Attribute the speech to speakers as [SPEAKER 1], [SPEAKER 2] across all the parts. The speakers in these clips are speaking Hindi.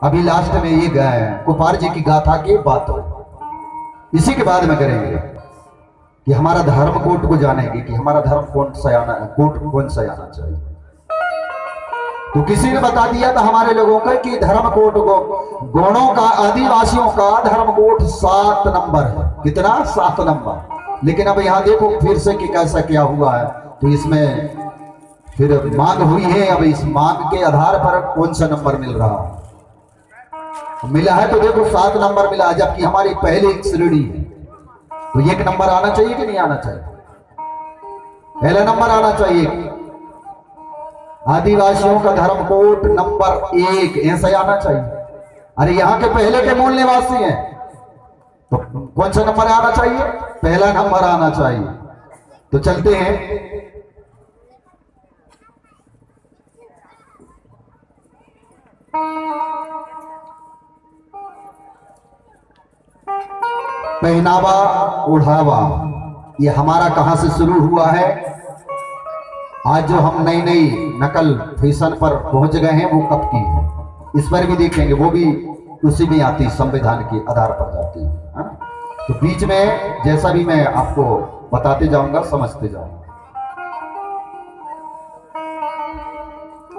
[SPEAKER 1] अभी लास्ट में ये गाय कुपार जी की गाथा की बात हो, इसी के बाद में करेंगे कि हमारा धर्म कोट को जानेंगे कि हमारा धर्म कौन सा आना कोट कौन सा आना चाहिए। तो किसी ने बता दिया था हमारे लोगों का कि धर्म कोट को गौड़ों का आदिवासियों का धर्म कोट 7 नंबर है। कितना? 7 नंबर। लेकिन अब यहाँ देखो फिर से कि कैसा क्या हुआ है, तो इसमें फिर मांग हुई है। अब इस मांग के आधार पर कौन सा नंबर मिल रहा है, मिला है तो देखो 7 नंबर मिला है, जबकि हमारी पहली श्रेणी है तो 1 नंबर आना चाहिए कि नहीं आना चाहिए? पहला नंबर आना चाहिए। आदिवासियों का धर्म कोट नंबर 1 ऐसा आना चाहिए। अरे यहाँ के पहले के मूल निवासी हैं तो कौन सा नंबर आना चाहिए? पहला नंबर आना चाहिए। तो चलते हैं। पहनावा ओढ़ावा ये हमारा कहां से शुरू हुआ है? आज जो हम नई नई नकल फैशन पर पहुंच गए हैं वो कब की है, इस पर भी देखेंगे। वो भी उसी में आती, संविधान के आधार पर जाती है ना। तो बीच में जैसा भी मैं आपको बताते जाऊंगा, समझते जाऊंगा।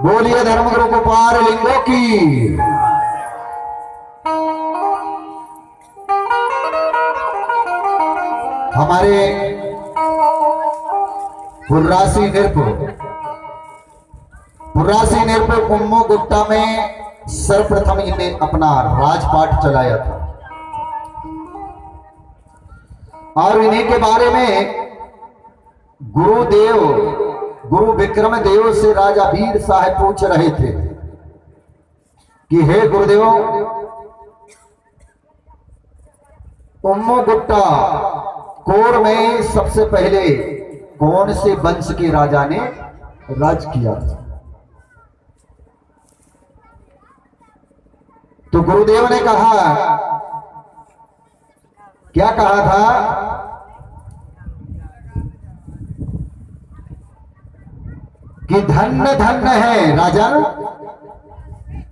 [SPEAKER 1] बोलिए धर्मगुरु गोपाल लिंगों की। हमारे पुर्रासी नृप कुम्मो गुट्टा में सर्वप्रथम इन्हें अपना राजपाट चलाया था और इन्हीं के बारे में गुरु विक्रम देव से राजा वीर साहब पूछ रहे थे कि हे गुरुदेव, कुम्मो गुट्टा कोर में सबसे पहले कौन से वंश के राजा ने राज किया था? तो गुरुदेव ने कहा, क्या कहा था? कि धन्य धन्य है राजन,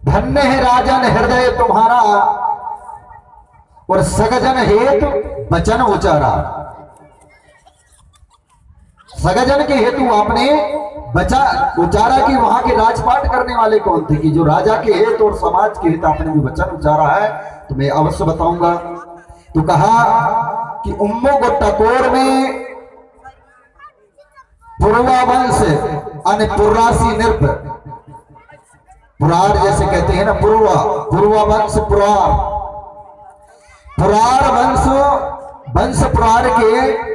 [SPEAKER 1] धन्य है राजन हृदय तुम्हारा और सगजन हेतु वचन उचारा। सगजन के हेतु आपने उचारा कि वहां के राजपाट करने वाले कौन थे? कि जो राजा के हेतु और समाज के हित आपने जो वचन उचारा है तो मैं अवश्य बताऊंगा। तो कहा कि उम्मो गोट्टाकोर में पुरवा वंश अन्य पुर्रासी नृप, पुरार जैसे कहते हैं ना, पुरवा वंश पुरार वंश पुरार के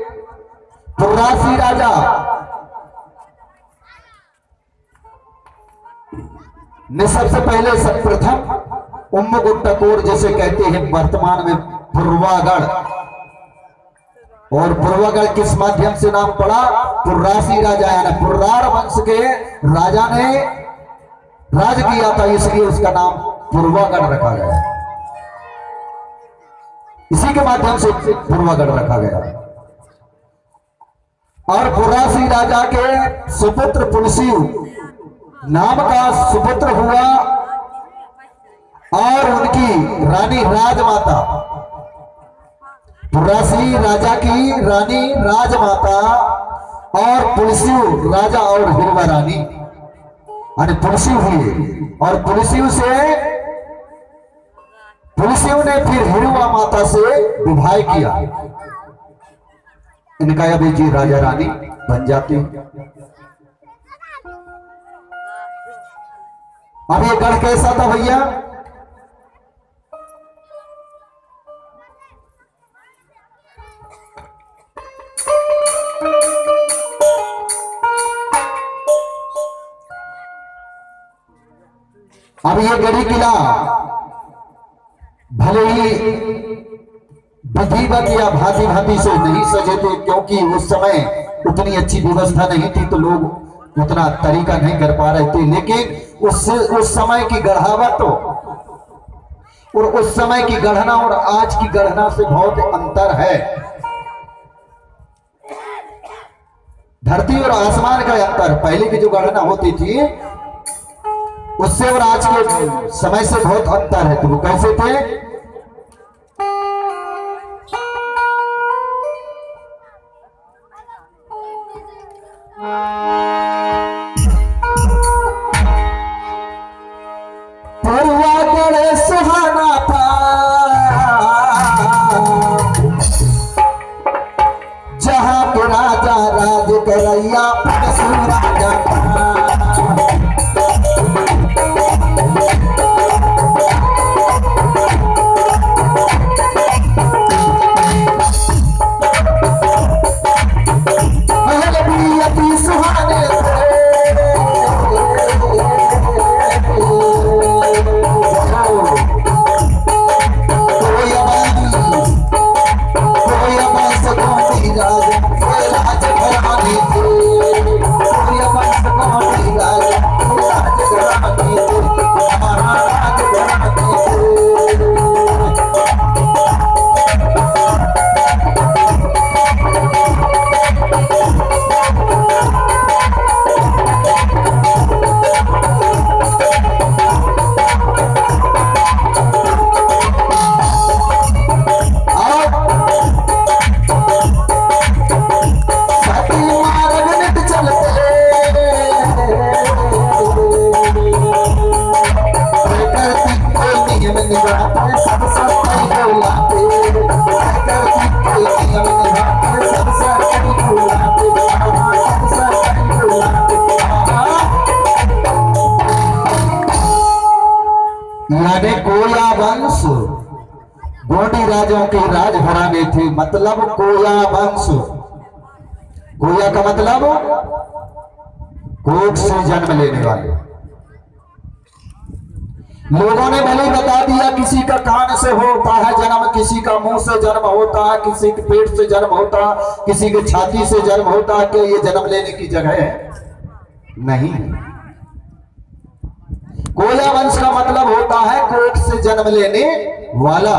[SPEAKER 1] पुर्रासी राजा ने सबसे पहले सर्वप्रथम उम्म गुट्टाकोर जैसे कहते हैं वर्तमान में पुरवागढ़, और पुरवागढ़ किस माध्यम से नाम पड़ा? पुर्रासी राजा यानी पुर्रार वंश के राजा ने राज किया था, इसलिए उसका नाम पुरवागढ़ रखा गया। इसी के माध्यम से पुरवागढ़ रखा गया। और पुर्रासी राजा के सुपुत्र पुलसिव नाम का सुपुत्र हुआ और उनकी रानी राजमाता, पुर्रासी राजा की रानी राजमाता और पुलसिव राजा और हिरवा रानी यानी पुलसिव हुए। और पुलसिव ने फिर हिरवा माता से विवाह किया। इनका अभी जी राजा रानी बन जाती। अब ये गढ़ कैसा था भैया? अब ये गढ़ी किला भले ही विधिवत या भांति भांति से नहीं सजे थे, क्योंकि उस समय उतनी अच्छी व्यवस्था नहीं थी तो लोग उतना तरीका नहीं कर पा रहे थे। लेकिन उस समय की गढ़ावत और उस समय की गढ़ना और आज की गढ़ना से बहुत अंतर है। धरती और आसमान का अंतर। पहले की जो गणना होती थी उससे और आज के समय से बहुत अंतर है। तो वो कैसे थे? पुरवा बड़े सुहाना था, जहां के राजा राज करैया राजा था। यानी कोया वंश गोंडी राजाओं के राजघराने थे। मतलब कोया वंश, कोया का मतलब कोख से जन्म लेने वाले। लोगों ने भले बता दिया किसी का कान से होता है जन्म, किसी का मुंह से जन्म होता है, किसी के पेट से जन्म होता है, किसी के छाती से जन्म होता है, कि ये जन्म लेने की जगह है नहीं। कोया वंश का मतलब होता है कोख से जन्म लेने वाला।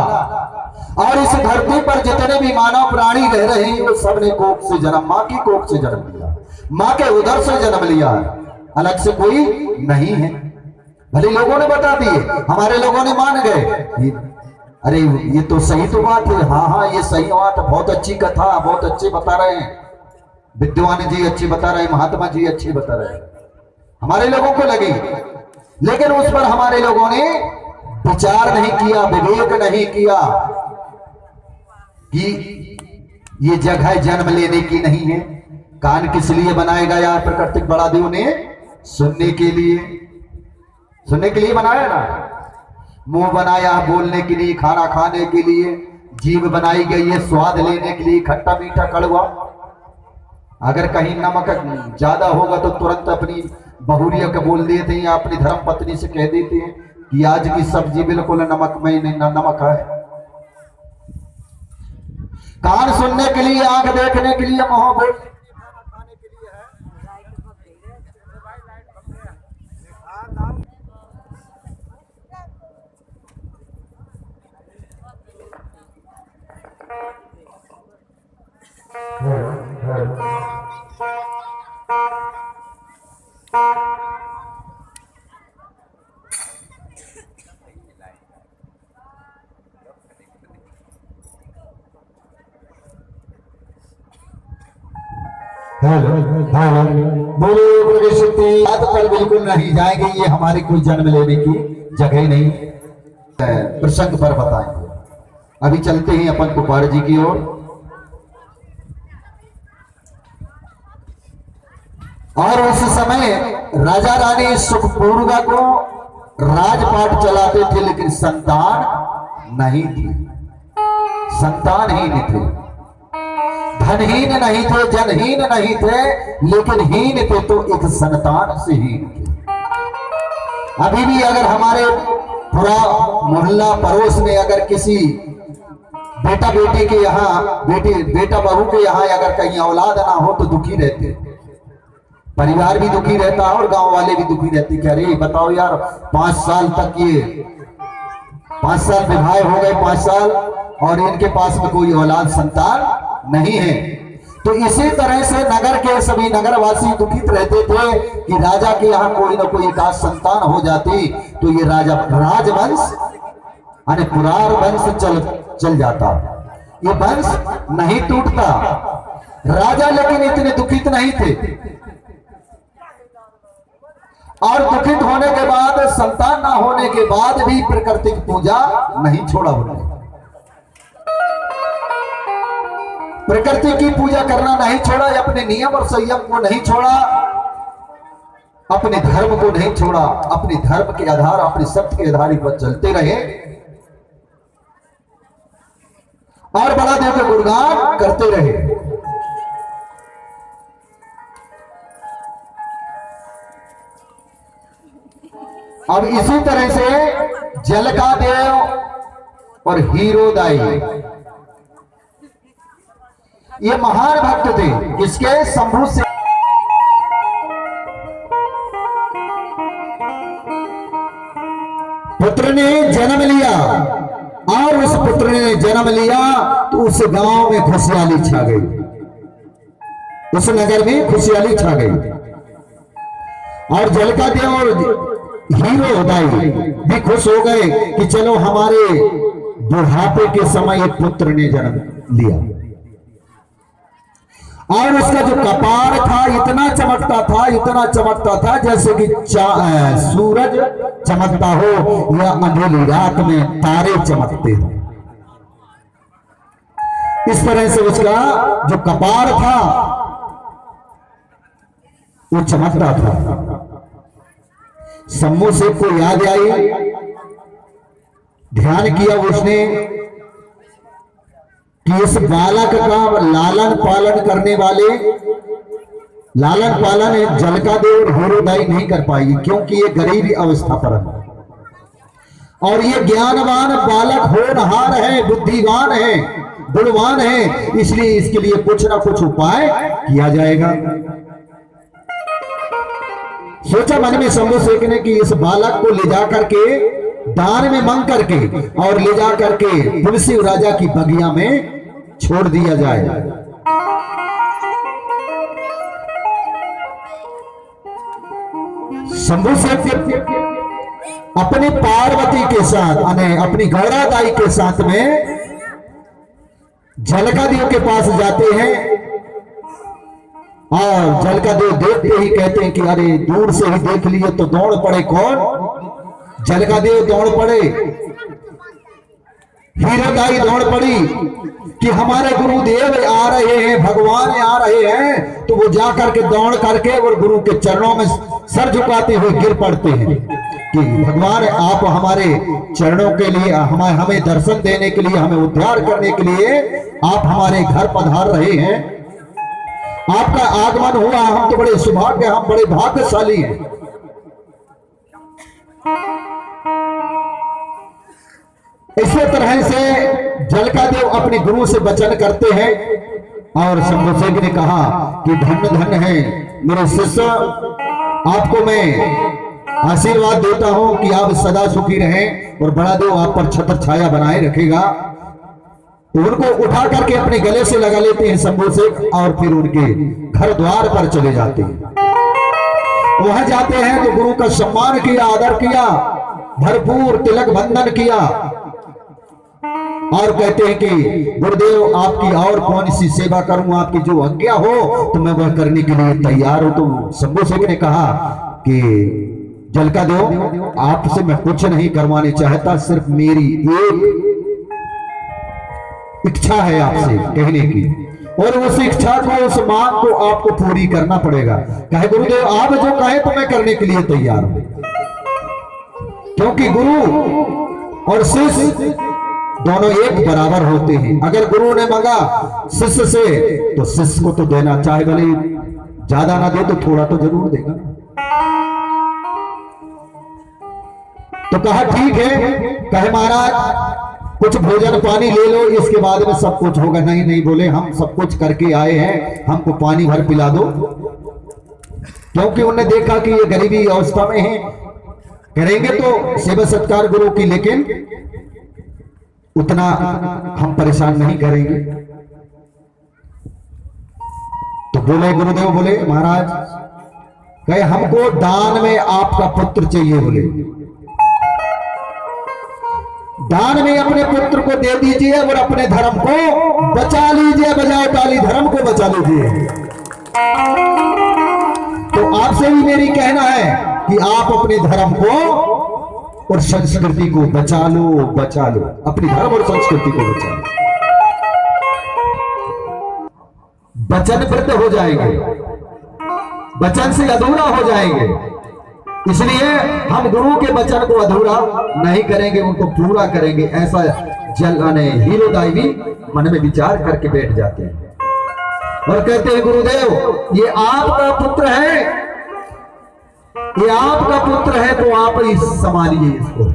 [SPEAKER 1] और इस धरती पर जितने भी मानव प्राणी रह रहे हैं वो सबने कोख से जन्म, मां की कोख से जन्म लिया, मां के उदर से जन्म लिया है, अलग से कोई नहीं है। भले लोगों ने बता दिए, हमारे लोगों ने मान गए, अरे ये तो सही तो बात है, हाँ हाँ ये सही बात है, बहुत अच्छी कथा, बहुत अच्छे बता रहे हैं, विद्वान जी अच्छी बता रहे हैं, महात्मा जी अच्छी बता रहे हैं, हमारे लोगों को लगी। लेकिन उस पर हमारे लोगों ने विचार नहीं किया, विवेक नहीं किया कि ये जगह जन्म लेने की नहीं है। कान किस लिए बनाया गया? प्राकृतिक बड़ा देव ने सुनने के लिए, सुनने के लिए बनाया ना। मुंह बनाया बोलने के लिए, खाना खाने के लिए, जीभ बनाई गई है स्वाद लेने के लिए, खट्टा मीठा कड़वा। अगर कहीं नमक ज्यादा होगा तो तुरंत अपनी बहुरिया को बोल देते हैं या अपनी धर्म पत्नी से कह देते हैं कि आज की सब्जी बिल्कुल नमक में नहीं, नमक है। कान सुनने के लिए, आंख देखने के लिए, मुंह बोलने खाने के लिए है। बोलो शक्ति बात पर बिल्कुल नहीं जाएंगे, ये हमारी कोई जन्म लेने की जगह नहीं। प्रसंग पर बताएंगे। अभी चलते हैं अपन कुपार जी की ओर। और उस समय राजा रानी सुखपूर्वा को राजपाट चलाते थे, लेकिन संतान नहीं थी, संतानहीन थे, धनहीन नहीं थे, जनहीन नहीं थे, लेकिन हीन थे तो एक संतान से हीन थे। अभी भी अगर हमारे पूरा मोहल्ला पड़ोस में अगर किसी बेटा बेटी के यहाँ, बेटा बहू के यहाँ अगर कहीं औलाद ना हो तो दुखी रहते, परिवार भी दुखी रहता है और गांव वाले भी दुखी रहते। कह रहे बताओ यार, 5 साल तक ये 5 साल विवाह हो गए, 5 साल, और इनके पास में कोई औलाद संतान नहीं है। तो इसी तरह से नगर के सभी नगरवासी दुखित रहते थे कि राजा के यहाँ कोई ना कोई एकाध संतान हो जाती तो ये राजवंश यानी पुरार वंश चल जाता, ये वंश नहीं टूटता। राजा लेकिन इतने दुखित नहीं थे और दुखित होने के बाद, संतान ना होने के बाद भी प्रकृति की पूजा नहीं छोड़ा उन्होंने। प्रकृति की पूजा करना नहीं छोड़ा, अपने नियम और संयम को नहीं छोड़ा, अपने धर्म को नहीं छोड़ा, अपने धर्म के आधार, अपने सत्य के आधार पर चलते रहे और बड़ा देव के गुणगान करते रहे। अब इसी तरह से जलका देव और हीरोदाई ये महान भक्त थे, इसके शंभु से पुत्र ने जन्म लिया और उस पुत्र ने जन्म लिया तो उस गांव में खुशहाली छा गई, उस नगर में खुशहाली छा गई। और जलका देव और हीरोदाई भी खुश हो गए कि चलो हमारे बुढ़ापे के समय एक पुत्र ने जन्म लिया। और उसका जो कपार था इतना चमकता था, इतना चमकता था जैसे कि सूरज चमकता हो या अंधेरी रात में तारे चमकते हो। इस तरह से उसका जो कपार था वो चमकता था। शंभू शेख को याद आई, ध्यान किया उसने कि इस बालक का लालन पालन करने वाले, लालन पालन एक जलका देव और हीरोदाई नहीं कर पाएगी क्योंकि ये गरीबी अवस्था पर है और ये ज्ञानवान बालक होनहार है, बुद्धिवान है, गुणवान है, इसलिए इसके लिए कुछ ना कुछ उपाय किया जाएगा। सोचा मन में शंभू शेख ने कि इस बालक को ले जाकर के दान में मांग करके और ले जाकर के तुलसी राजा की बगिया में छोड़ दिया जाए। शंभू शेख अपनी पार्वती के साथ अपनी गौरादाई के साथ में जलका देव के पास जाते हैं और जलका देव देखते ही कहते हैं कि अरे दूर से ही देख लिए तो दौड़ पड़े। कौन? जलका देव दौड़ पड़े, हीरोदाई दौड़ पड़ी कि हमारे गुरुदेव आ रहे हैं, भगवान आ रहे हैं। तो वो जाकर के दौड़ करके और गुरु के चरणों में सर झुकाते हुए गिर पड़ते हैं कि भगवान आप हमारे चरणों के लिए, हमें दर्शन देने के लिए, हमें उद्धार करने के लिए आप हमारे घर पधार रहे हैं, आपका आगमन हुआ, हम तो बड़े सौभाग्य, हम बड़े भाग्यशाली हैं। इसी तरह से जलका देव अपने गुरु से वचन करते हैं और शंभू शेख ने कहा कि धन्य धन्य है मेरे शिष्य, आपको मैं आशीर्वाद देता हूं कि आप सदा सुखी रहें और बड़ा देव आप पर छत्र छाया बनाए रखेगा। तो उनको उठा करके अपने गले से लगा लेते हैं शंभू शेख और फिर उनके घर द्वार पर चले जाते हैं। वहां जाते हैं तो गुरु का सम्मान किया, आदर किया, भरपूर तिलक बंधन किया और कहते हैं कि गुरुदेव आपकी और कौन सी सेवा करूं, आपकी जो आज्ञा हो तो मैं वह करने के लिए तैयार हूं। तो शंभू शेख ने कहा कि जलका देव आपसे मैं कुछ नहीं करवाने चाहता, सिर्फ मेरी एक इच्छा है आपसे कहने की और उस इच्छा को, उस मांग को आपको पूरी करना पड़ेगा। कहे गुरुदेव आप जो कहे तो मैं करने के लिए तैयार हूं, क्योंकि गुरु और शिष्य दोनों एक बराबर होते हैं। अगर गुरु ने मांगा शिष्य से तो शिष्य को तो देना, चाहे भले ज्यादा ना दे तो थोड़ा तो जरूर देगा। तो कहा ठीक है, कहे महाराज कुछ भोजन पानी ले लो, इसके बाद में सब कुछ होगा। नहीं नहीं बोले, हम सब कुछ करके आए हैं, हमको पानी भर पिला दो, क्योंकि उन्होंने देखा कि ये गरीबी अवस्था में है, करेंगे तो सेवा सत्कार गुरु की, लेकिन उतना हम परेशान नहीं करेंगे। बोले गुरुदेव, बोले महाराज कहे हमको दान में आपका पुत्र चाहिए। बोले दान में अपने पुत्र को दे दीजिए और अपने धर्म को बचा लीजिए, बजाय टाली धर्म को बचा लीजिए। तो आपसे भी मेरी कहना है कि आप अपने धर्म को और संस्कृति को बचा लो, बचा लो, अपनी धर्म और संस्कृति को बचा लो। वचन वृद्ध हो जाएंगे, वचन से अधूरा हो जाएंगे, इसलिए हम गुरु के वचन को अधूरा नहीं करेंगे, उनको पूरा करेंगे। ऐसा हीरोदाई भी मन में विचार करके बैठ जाते हैं और कहते हैं गुरुदेव ये आपका पुत्र है, ये आपका पुत्र है, तो आप ही संभालिए इसको,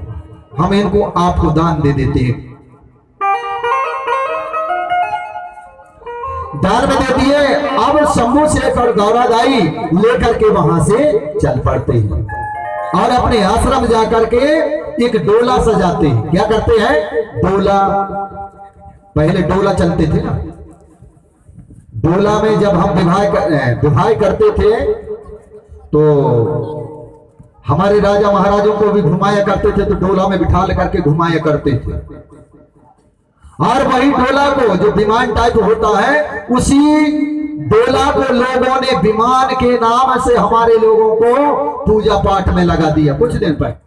[SPEAKER 1] हम इनको आपको दान दे देते हैं। दान में दे दिए। अब शंभू शेख और गौरादाई लेकर के वहां से चल पड़ते हैं और अपने आश्रम जाकर के एक डोला सजाते हैं। क्या करते हैं? डोला, पहले डोला चलते थे ना, डोला में जब हम विवाह करते थे तो हमारे राजा महाराजों को भी घुमाया करते थे, तो डोला में बिठा करके घुमाया करते थे। और वही डोला को जो विमान टाइप होता है, उसी डोला को लोगों ने विमान के नाम से हमारे लोगों को पूजा पाठ में लगा दिया कुछ दिन पहले।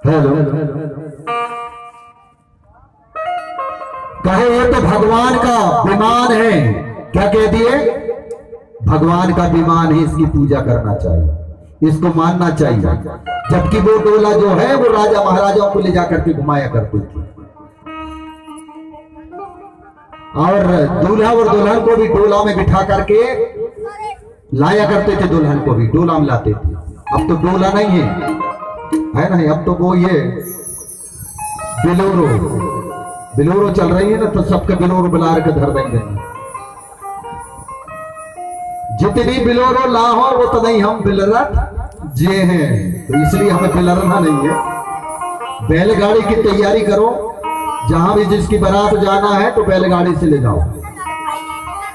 [SPEAKER 1] हेलो, कहे ये तो भगवान का विमान है। क्या कह दिए? भगवान का विमान है, इसकी पूजा करना चाहिए, इसको मानना चाहिए। जबकि वो डोला जो है वो राजा महाराजाओं को ले जाकर के घुमाया करते थे और दूल्हा और दुल्हन को भी डोला में बिठा करके लाया करते थे, दुल्हन को भी डोला में लाते थे। अब तो डोला नहीं है ना, अब तो वो ये बिलोरो चल रही है ना, तो सबके बिलोरो बिला के धर देंगे। जितनी बिलोरो लाहो वो तो नहीं, हम बिलरत जे हैं, तो इसलिए हमें बिलरना नहीं है। बैलगाड़ी की तैयारी करो, जहां भी जिसकी बारात जाना है तो बैलगाड़ी से ले जाओ,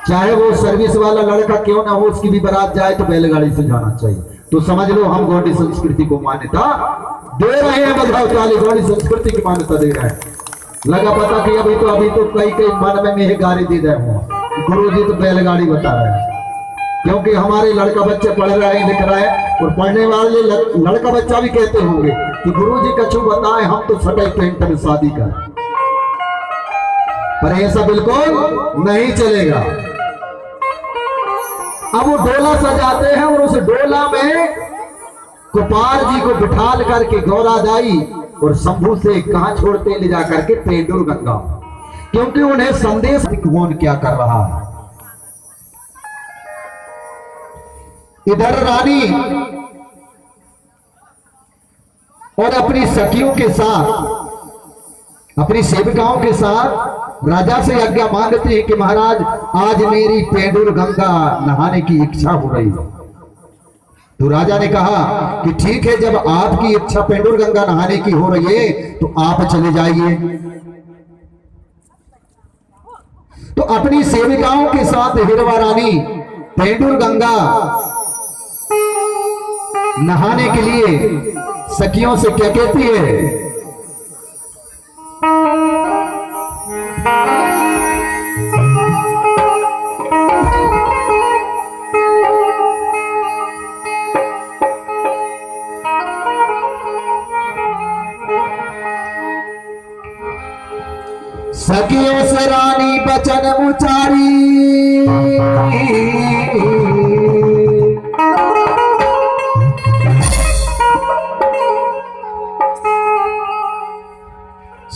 [SPEAKER 1] चाहे वो सर्विस वाला लड़का क्यों ना हो, उसकी भी बारात जाए तो बैलगाड़ी से जाना चाहिए। तो समझ लो हम गौड़ी संस्कृति को मान्यता दे रहे हैं, बधाओ ताली, गौड़ी संस्कृति की मान्यता दे रहे हैं। लगा पता कि अभी तो कई मन में मेहगारी दे रहे हो, गुरु जी तो बैलगाड़ी बता रहे हैं, क्योंकि हमारे लड़का बच्चे पढ़ रहे हैं, लिख रहे हैं, और पढ़ने वाले लड़का बच्चा भी कहते होंगे कि गुरुजी कछु बताएं, हम तो फटे पेंट में शादी कर। पर ऐसा बिल्कुल नहीं चलेगा। अब वो डोला सजाते हैं और उस डोला में कुपार जी को बिठाल करके गौरादाई और शंभू से कहां छोड़ते हैं? ले जाकर के पेंडुर गंगा, क्योंकि उन्हें संदेश कौन क्या कर रहा है। इधर रानी और अपनी सखियों के साथ, अपनी सेविकाओं के साथ राजा से आज्ञा मांगते हैं कि महाराज आज मेरी पेंडुर गंगा नहाने की इच्छा हो रही है। तो राजा ने कहा कि ठीक है, जब आपकी इच्छा पेंडुर गंगा नहाने की हो रही है तो आप चले जाइए। तो अपनी सेविकाओं के साथ हिरवा रानी पेंडुर गंगा नहाने के लिए सखियों से क्या कहती है? सखियों से रानी बचन उचारी,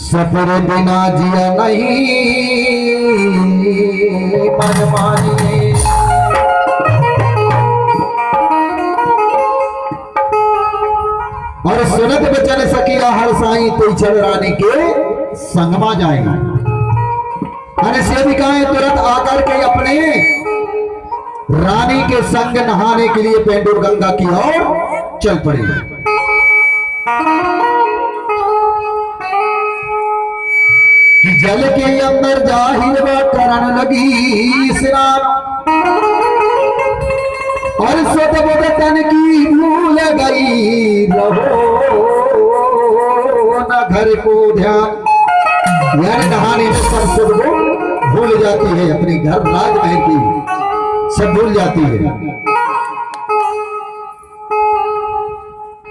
[SPEAKER 1] सफर बिना जिया नहीं मनमानी। और सुनत बचन सकिया हर साई तो चल रानी के संगमा जाएगा। अरे सेविकाएं तुरंत आकर के अपने रानी के संग नहाने के लिए पेंडुर गंगा की ओर चल पड़ी। जल के अंदर जाहिर व करण लगी स्नान, और सुध बुध तन की भूल गई, रहो न घर को ध्यान। यानी नहाने में सब सुध को भूल जाती है, अपनी घर राजमहल की सब भूल जाती है।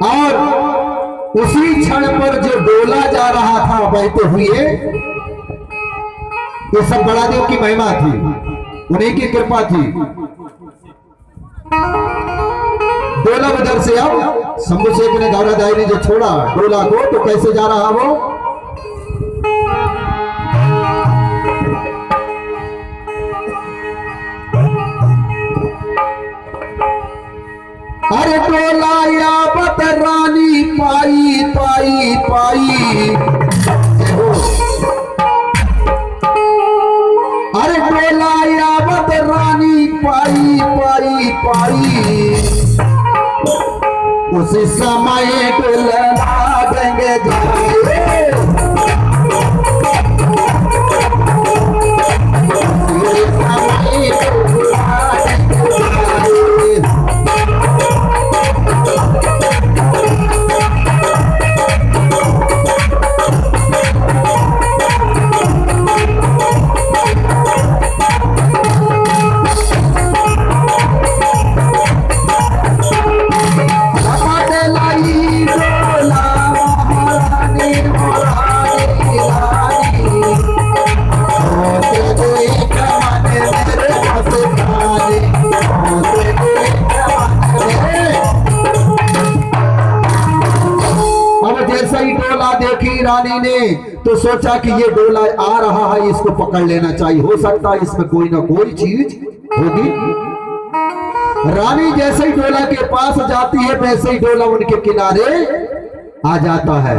[SPEAKER 1] और उसी क्षण पर जो डोला जा रहा था बहते हुए, ये सब बड़ा देव की महिमा थी, उन्हीं की कृपा थी। डोला उधर से अब शंभू शेख ने गौरादाई ने जो छोड़ा डोला को, तो कैसे जा रहा वो, अरे डोला यावत रानी पाई पाई पाई, अरे डोला यावत रानी पाई पाई पाई, उसी समय डोला देंगे जाए, उसी समय देखी रानी ने तो सोचा कि ये डोला आ रहा है, इसको पकड़ लेना चाहिए, हो सकता है इसमें कोई ना कोई चीज होगी। रानी जैसे ही डोला के पास जाती है वैसे ही डोला उनके किनारे आ जाता है।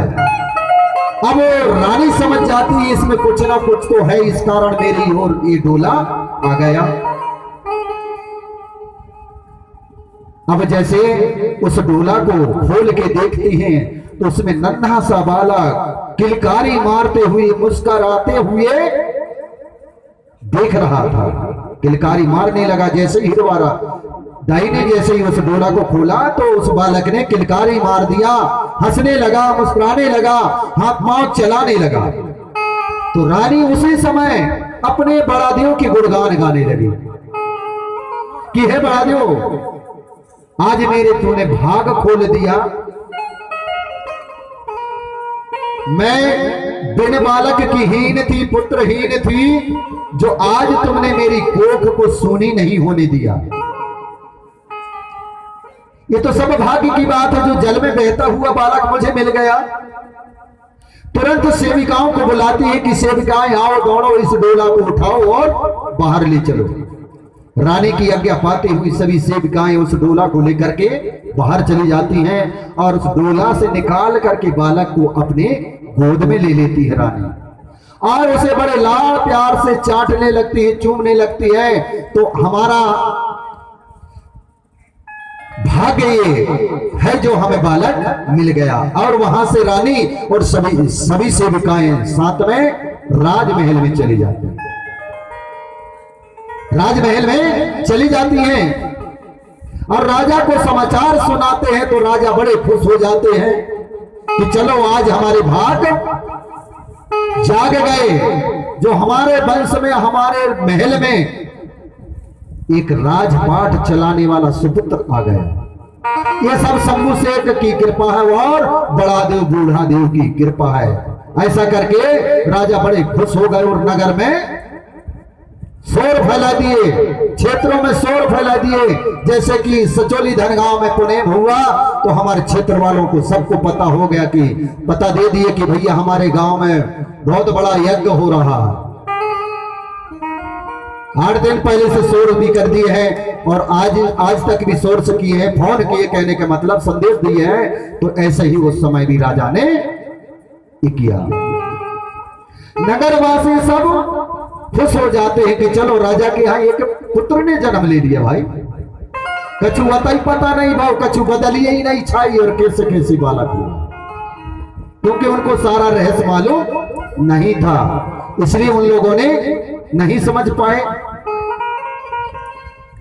[SPEAKER 1] अब रानी समझ जाती है इसमें कुछ ना कुछ तो है, इस कारण मेरी ओर ये डोला आ गया। अब जैसे उस डोला को खोल के देखती हैं तो उसमें नन्हा सा बालक किलकारी मारते हुए मुस्कुराते हुए देख रहा था। किलकारी मारने लगा, जैसे ही दोबारा दाई ने जैसे ही उस डोला को खोला तो उस बालक ने किलकारी मार दिया, हंसने लगा, मुस्कुराने लगा, हाथ माउथ चलाने लगा। तो रानी उसी समय अपने बड़ादेव की गुणगान गाने लगी कि हे बड़ादेव, आज मेरे तूने भाग खोल दिया, मैं बिन बालक की हीन थी, पुत्रहीन थी, जो आज तुमने मेरी कोख को सूनी नहीं होने दिया। ये तो सब भाग्य की बात है, जो जल में बहता हुआ बालक मुझे मिल गया। तुरंत सेविकाओं को बुलाती है कि सेविकाएं आओ, दौड़ो, इस डोला को उठाओ और बाहर ले चलो। रानी की आज्ञा पाते हुई सभी सेविकाएं उस डोला को लेकर के बाहर चली जाती हैं और उस डोला से निकाल करके बालक को अपने गोद में ले लेती है रानी, और उसे बड़े लाड़ प्यार से चाटने लगती है, चूमने लगती है। तो हमारा भाग्य ये है जो हमें बालक मिल गया। और वहां से रानी और सभी सेविकाएं साथ में राजमहल में चली जाती हैं, राजमहल में चली जाती हैं और राजा को समाचार सुनाते हैं। तो राजा बड़े खुश हो जाते हैं कि चलो आज हमारे भाग जाग गए, जो हमारे वंश में, हमारे महल में एक राजपाट चलाने वाला सुपुत्र आ गया। यह सब शंभू शेख की कृपा है और बड़ा देव बूढ़ा देव की कृपा है। ऐसा करके राजा बड़े खुश हो गए और नगर में शोर फैला दिए, क्षेत्रों में शोर फैला दिए। जैसे कि सचोली धनगांव में पुनेम हुआ तो हमारे क्षेत्र वालों को सबको पता हो गया, कि पता दे दिए कि भैया हमारे गांव में बहुत बड़ा यज्ञ हो रहा है। 8 दिन पहले से शोर भी कर दिए हैं और आज तक भी शोर से किए हैं, फोन किए, कहने का मतलब संदेश दिए हैं। तो ऐसे ही उस समय भी राजा ने किया। नगरवासी सब खुश हो जाते हैं कि चलो राजा के यहाँ एक पुत्र ने जन्म ले लिया। भाई कछु ही पता नहीं, भाव कछु बदलिए ही नहीं छाई और कैसे कैसी बालक हुआ, क्योंकि उनको सारा रहस्य मालूम नहीं था। इसलिए उन लोगों ने नहीं समझ पाए।